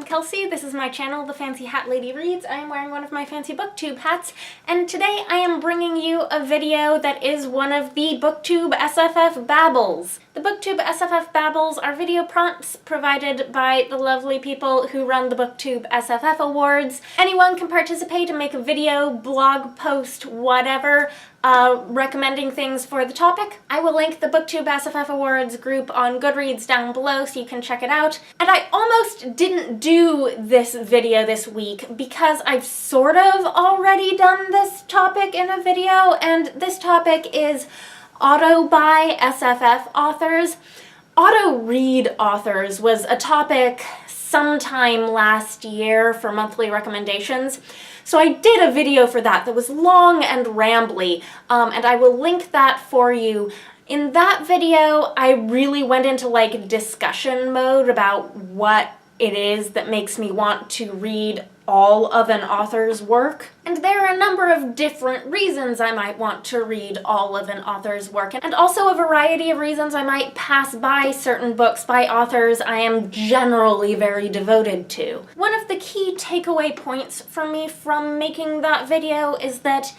Kelsey. This is my channel, The Fancy Hat Lady Reads. I am wearing one of my fancy booktube hats, and today I am bringing you a video that is one of the BooktubeSFF Babbles. The BooktubeSFF Babbles are video prompts provided by the lovely people who run the BooktubeSFF Awards. Anyone can participate and make a video, blog post, whatever, recommending things for the topic. I will link the BooktubeSFF Awards group on Goodreads down below so you can check it out. And I almost didn't do this video this week because I've sort of already done this topic in a video, and this topic is auto-buy SFF authors. Auto-read authors was a topic sometime last year for monthly recommendations. So I did a video for that was long and rambly, and I will link that for you. In that video, I really went into like discussion mode about what it is that makes me want to read all of an author's work. And there are a number of different reasons I might want to read all of an author's work, and also a variety of reasons I might pass by certain books by authors I am generally very devoted to. One of the key takeaway points for me from making that video is that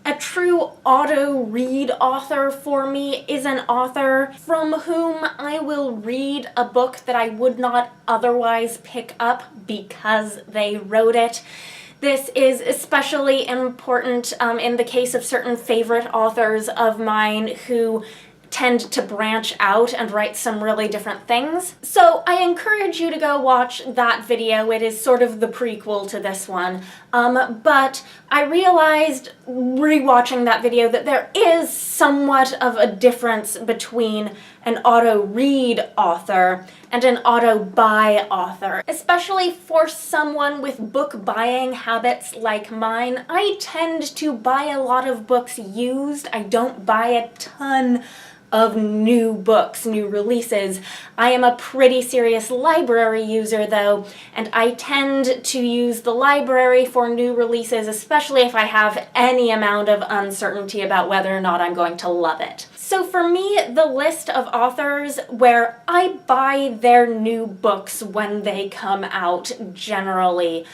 a true auto-read author for me is an author from whom I will read a book that I would not otherwise pick up because they wrote it. This is especially important in the case of certain favorite authors of mine who tend to branch out and write some really different things. So I encourage you to go watch that video. It is sort of the prequel to this one. But I realized rewatching that video that there is somewhat of a difference between an auto-read author and an auto-buy author. Especially for someone with book buying habits like mine, I tend to buy a lot of books used. I don't buy a ton of new books, new releases. I am a pretty serious library user though, and I tend to use the library for new releases, especially if I have any amount of uncertainty about whether or not I'm going to love it. So for me, the list of authors where I buy their new books when they come out generally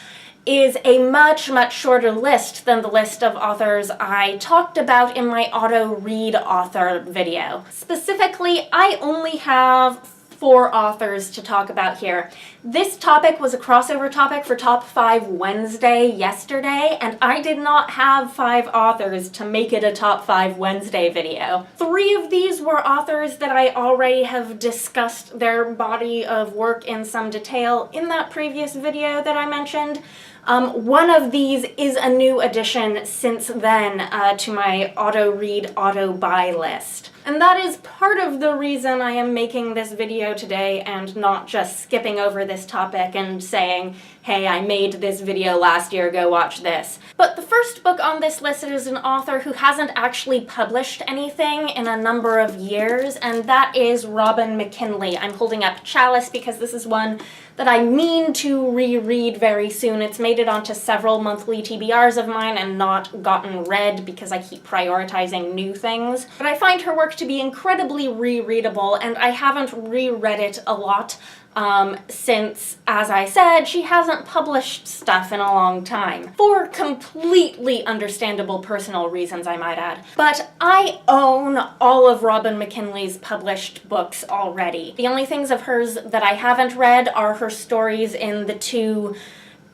is a much, much shorter list than the list of authors I talked about in my auto-read author video. Specifically, I only have 4 authors to talk about here. This topic was a crossover topic for Top 5 Wednesday yesterday, and I did not have 5 authors to make it a Top 5 Wednesday video. 3 of these were authors that I already have discussed their body of work in some detail in that previous video that I mentioned. One of these is a new addition since then to my auto-read, auto-buy list. And that is part of the reason I am making this video today and not just skipping over this topic and saying, hey, I made this video last year, go watch this. But the first book on this list is an author who hasn't actually published anything in a number of years, and that is Robin McKinley. I'm holding up Chalice because this is one that I mean to reread very soon. It's made it onto several monthly TBRs of mine and not gotten read because I keep prioritizing new things. But I find her work to be incredibly rereadable, and I haven't reread it a lot since, as I said, she hasn't published stuff in a long time. For completely understandable personal reasons, I might add. But I own all of Robin McKinley's published books already. The only things of hers that I haven't read are her stories in the 2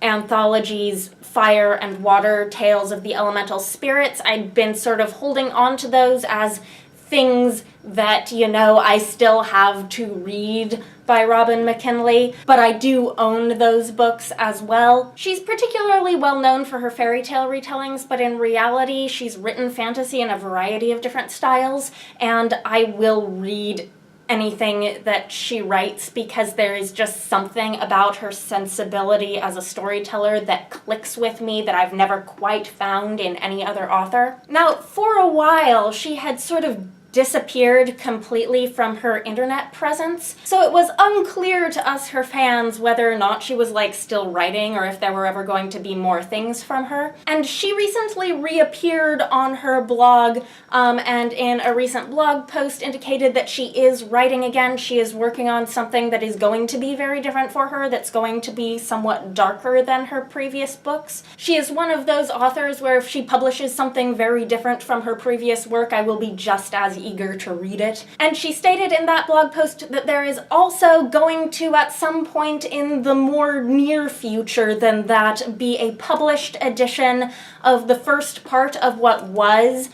anthologies, Fire and Water, Tales of the Elemental Spirits. I'd been sort of holding on to those as things that, you know, I still have to read by Robin McKinley, but I do own those books as well. She's particularly well known for her fairy tale retellings, but in reality, she's written fantasy in a variety of different styles, and I will read anything that she writes because there is just something about her sensibility as a storyteller that clicks with me that I've never quite found in any other author. Now, for a while, she had sort of disappeared completely from her internet presence. So it was unclear to us, her fans, whether or not she was like still writing or if there were ever going to be more things from her. And she recently reappeared on her blog, and in a recent blog post indicated that she is writing again. She is working on something that is going to be very different for her, that's going to be somewhat darker than her previous books. She is one of those authors where if she publishes something very different from her previous work, I will be just as eager to read it. And she stated in that blog post that there is also going to, at some point in the more near future than that, be a published edition of the first part of what was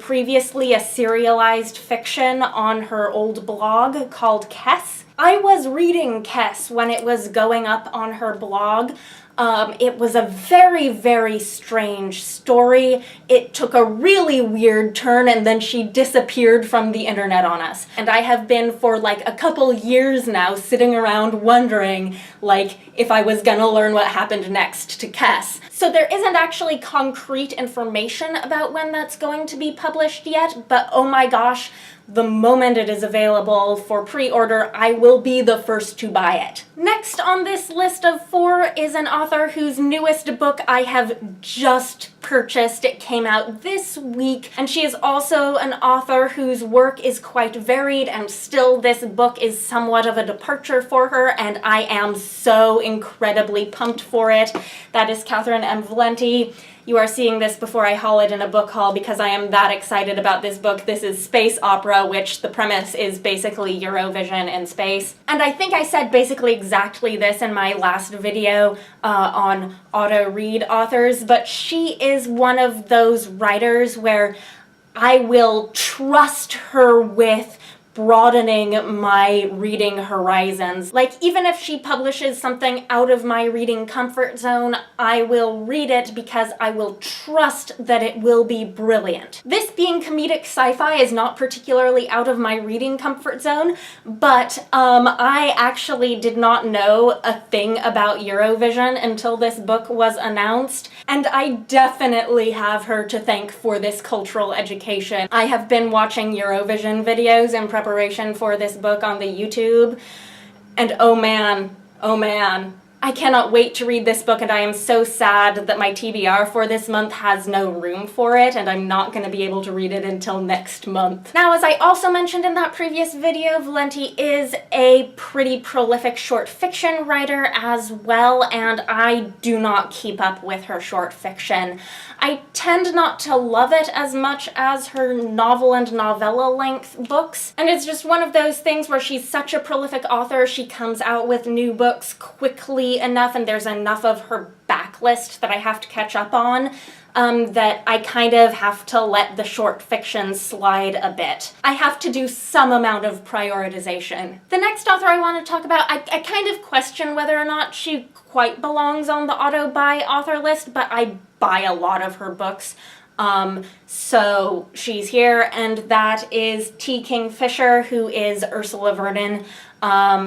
previously a serialized fiction on her old blog called Kess. I was reading Kess when it was going up on her blog. It was a very, very strange story. It took a really weird turn and then she disappeared from the internet on us. And I have been for like a couple years now sitting around wondering like if I was gonna learn what happened next to Kess. So there isn't actually concrete information about when that's going to be published yet, but oh my gosh, the moment it is available for pre-order, I will be the first to buy it. Next on this list of 4 is an author whose newest book I have just purchased. It came out this week, and she is also an author whose work is quite varied, and still this book is somewhat of a departure for her, and I am so incredibly pumped for it. That is Catherine M. Valenti. You are seeing this before I haul it in a book haul because I am that excited about this book. This is space opera, which the premise is basically Eurovision in space. And I think I said basically exactly this in my last video on auto-read authors, but she is one of those writers where I will trust her with broadening my reading horizons. Like, even if she publishes something out of my reading comfort zone, I will read it because I will trust that it will be brilliant. This being comedic sci-fi is not particularly out of my reading comfort zone, but I actually did not know a thing about Eurovision until this book was announced, and I definitely have her to thank for this cultural education. I have been watching Eurovision videos in preparation for this book on the YouTube, and oh man, I cannot wait to read this book, and I am so sad that my TBR for this month has no room for it, and I'm not going to be able to read it until next month. Now, as I also mentioned in that previous video, Valenti is a pretty prolific short fiction writer as well, and I do not keep up with her short fiction. I tend not to love it as much as her novel and novella-length books, and it's just one of those things where she's such a prolific author, she comes out with new books quickly enough, and there's enough of her backlist that I have to catch up on, that I kind of have to let the short fiction slide a bit. I have to do some amount of prioritization. The next author I want to talk about, I kind of question whether or not she quite belongs on the auto-buy author list, but I buy a lot of her books. So she's here, and that is T. Kingfisher, who is Ursula Vernon.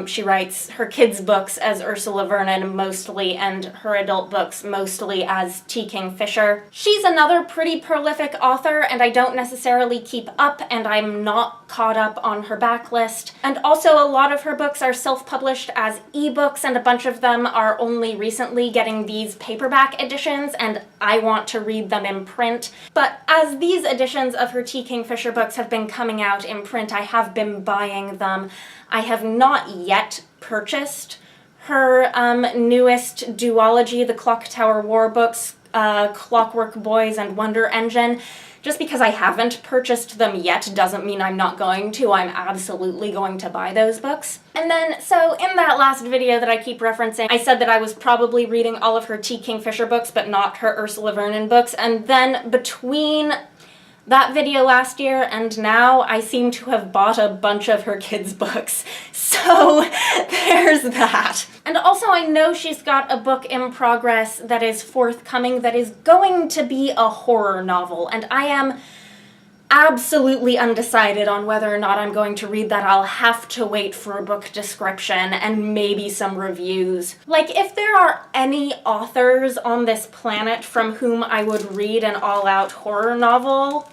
She writes her kids' books as Ursula Vernon mostly, and her adult books mostly as T. Kingfisher. She's another pretty prolific author, and I don't necessarily keep up, and I'm not caught up on her backlist. And also a lot of her books are self-published as ebooks, and a bunch of them are only recently getting these paperback editions, and I want to read them in print. But as these editions of her T. Kingfisher books have been coming out in print, I have been buying them. I have not yet purchased her newest duology, the Clock Tower War books, Clockwork Boys and Wonder Engine. Just because I haven't purchased them yet doesn't mean I'm not going to. I'm absolutely going to buy those books. And then, so in that last video that I keep referencing, I said that I was probably reading all of her T. Kingfisher books, but not her Ursula Vernon books. And then between that video last year and now, I seem to have bought a bunch of her kids' books. So there's that. And also I know she's got a book in progress that is forthcoming that is going to be a horror novel, and I am absolutely undecided on whether or not I'm going to read that. I'll have to wait for a book description and maybe some reviews. Like, if there are any authors on this planet from whom I would read an all-out horror novel,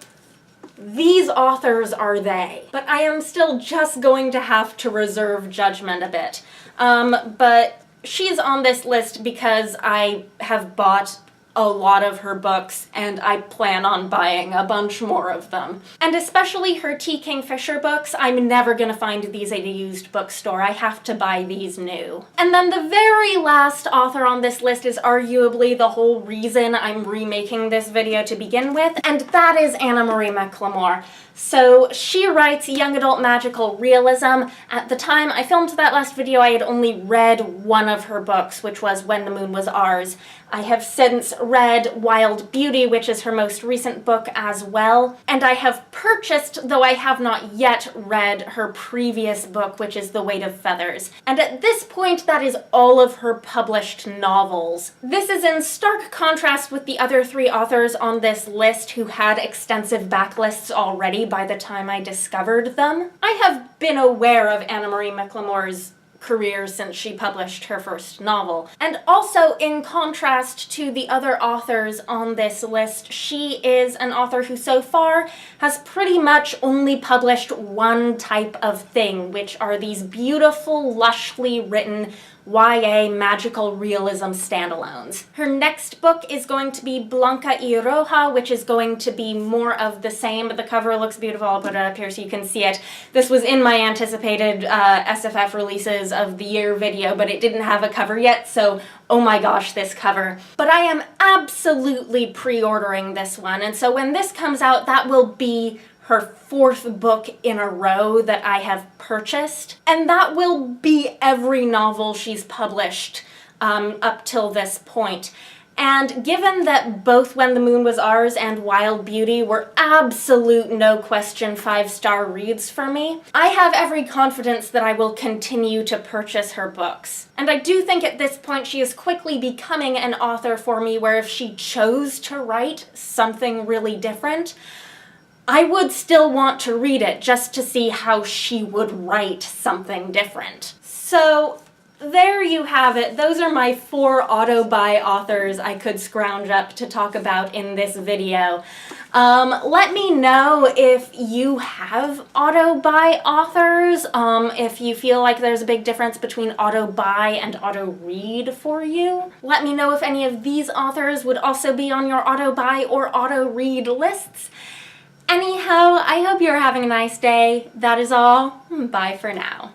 these authors are they. But I am still just going to have to reserve judgment a bit. But she's on this list because I have bought a lot of her books, and I plan on buying a bunch more of them. And especially her T. Kingfisher books, I'm never gonna find these at a used bookstore. I have to buy these new. And then the very last author on this list is arguably the whole reason I'm remaking this video to begin with, and that is Anna Marie McLemore. So she writes young adult magical realism. At the time I filmed that last video, I had only read one of her books, which was When the Moon Was Ours. I have since read Wild Beauty, which is her most recent book as well, and I have purchased, though I have not yet read, her previous book, which is The Weight of Feathers. And at this point, that is all of her published novels. This is in stark contrast with the other 3 authors on this list who had extensive backlists already by the time I discovered them. I have been aware of Anna Marie McLemore's career since she published her first novel. And also, in contrast to the other authors on this list, she is an author who so far has pretty much only published one type of thing, which are these beautiful, lushly written YA magical realism standalones. Her next book is going to be Blanca y Roja, which is going to be more of the same, but the cover looks beautiful. I'll put it up here so you can see it. This was in my anticipated SFF releases of the year video, but it didn't have a cover yet, so oh my gosh, this cover. But I am absolutely pre-ordering this one, and so when this comes out, that will be her 4th book in a row that I have purchased. And that will be every novel she's published up till this point. And given that both When the Moon Was Ours and Wild Beauty were absolute no-question 5-star reads for me, I have every confidence that I will continue to purchase her books. And I do think at this point she is quickly becoming an author for me where if she chose to write something really different, I would still want to read it just to see how she would write something different. So there you have it. Those are my 4 auto-buy authors I could scrounge up to talk about in this video. Let me know if you have auto-buy authors, if you feel like there's a big difference between auto-buy and auto-read for you. Let me know if any of these authors would also be on your auto-buy or auto-read lists. Anyhow, I hope you're having a nice day. That is all. Bye for now.